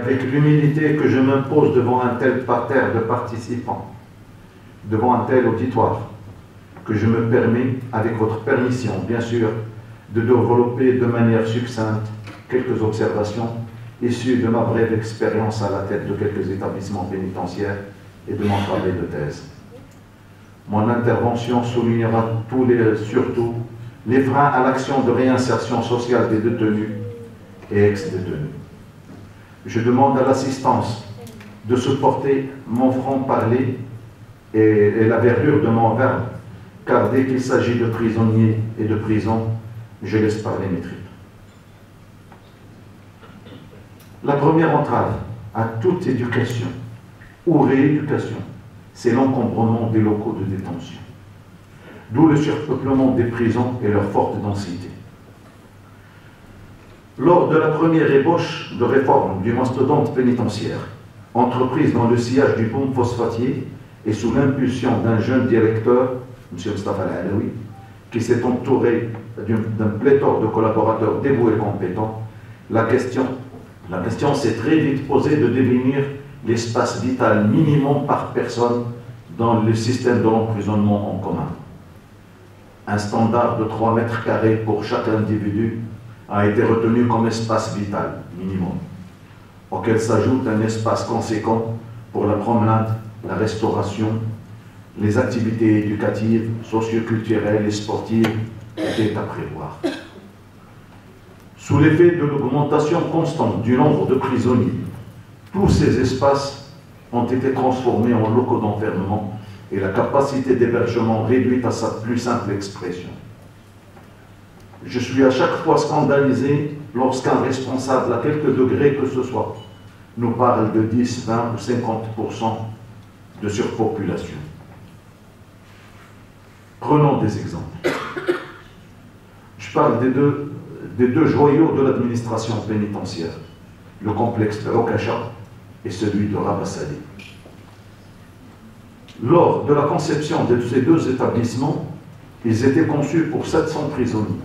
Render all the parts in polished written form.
Avec l'humilité que je m'impose devant un tel parterre de participants, devant un tel auditoire, que je me permets, avec votre permission, bien sûr, de développer de manière succincte quelques observations issues de ma brève expérience à la tête de quelques établissements pénitentiaires et de mon travail de thèse. Mon intervention soulignera surtout les freins à l'action de réinsertion sociale des détenus et ex-détenus. Je demande à l'assistance de supporter mon franc-parler et la verdure de mon verbe, car dès qu'il s'agit de prisonniers et de prison, je laisse parler mes tripes. La première entrave à toute éducation ou rééducation, c'est l'encombrement des locaux de détention, d'où le surpeuplement des prisons et leur forte densité. Lors de la première ébauche de réforme du mastodonte pénitentiaire, entreprise dans le sillage du boom phosphatier et sous l'impulsion d'un jeune directeur, M. Mustafa Al-Alaoui, qui s'est entouré d'un pléthore de collaborateurs dévoués et compétents, la question s'est très vite posée de définir l'espace vital minimum par personne dans le système de l'emprisonnement en commun. Un standard de 3 mètres carrés pour chaque individu a été retenu comme espace vital minimum, auquel s'ajoute un espace conséquent pour la promenade, la restauration, les activités éducatives, socio-culturelles et sportives étaient à prévoir. Sous l'effet de l'augmentation constante du nombre de prisonniers, tous ces espaces ont été transformés en locaux d'enfermement et la capacité d'hébergement réduite à sa plus simple expression. Je suis à chaque fois scandalisé lorsqu'un responsable, à quelque degré que ce soit, nous parle de 10, 20 ou 50% de surpopulation. Prenons des exemples. Je parle des deux joyaux de l'administration pénitentiaire, le complexe de Okacha et celui de Rabat-Salé. Lors de la conception de ces deux établissements, ils étaient conçus pour 700 prisonniers.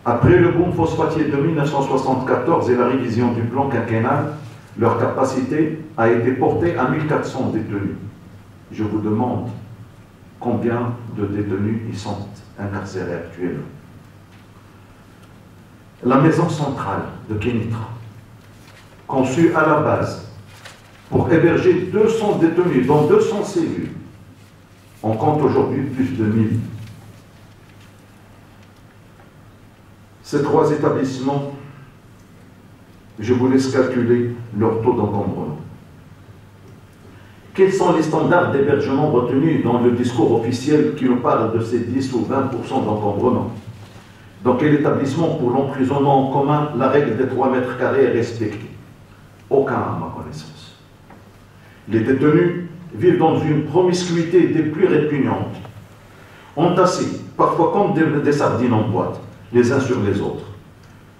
Après le boom phosphatier de 1974 et la révision du plan quinquennal, leur capacité a été portée à 1400 détenus. Je vous demande combien de détenus y sont incarcérés actuellement. La maison centrale de Kénitra, conçue à la base pour héberger 200 détenus dans 200 cellules, on compte aujourd'hui plus de 1000. Ces 3 établissements, je vous laisse calculer leur taux d'encombrement. Quels sont les standards d'hébergement retenus dans le discours officiel qui nous parle de ces 10 ou 20% d'encombrement? Dans quel établissement pour l'emprisonnement en commun la règle des 3 mètres carrés est respectée? Aucun à ma connaissance. Les détenus vivent dans une promiscuité des plus répugnantes, entassés, parfois comme des sardines en boîte, les uns sur les autres.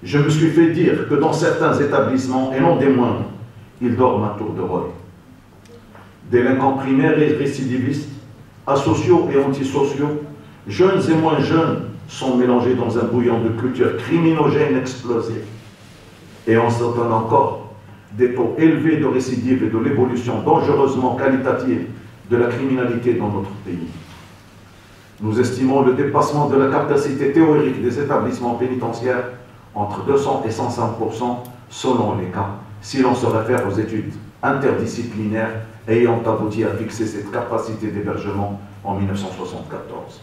Je me suis fait dire que dans certains établissements, et non des moindres, ils dorment à tour de rôle. Délinquants primaires et récidivistes, asociaux et antisociaux, jeunes et moins jeunes, sont mélangés dans un bouillon de culture criminogène explosée. Et on s'entend encore des taux élevés de récidive et de l'évolution dangereusement qualitative de la criminalité dans notre pays. Nous estimons le dépassement de la capacité théorique des établissements pénitentiaires entre 200 et 105% selon les cas, si l'on se réfère aux études interdisciplinaires ayant abouti à fixer cette capacité d'hébergement en 1974.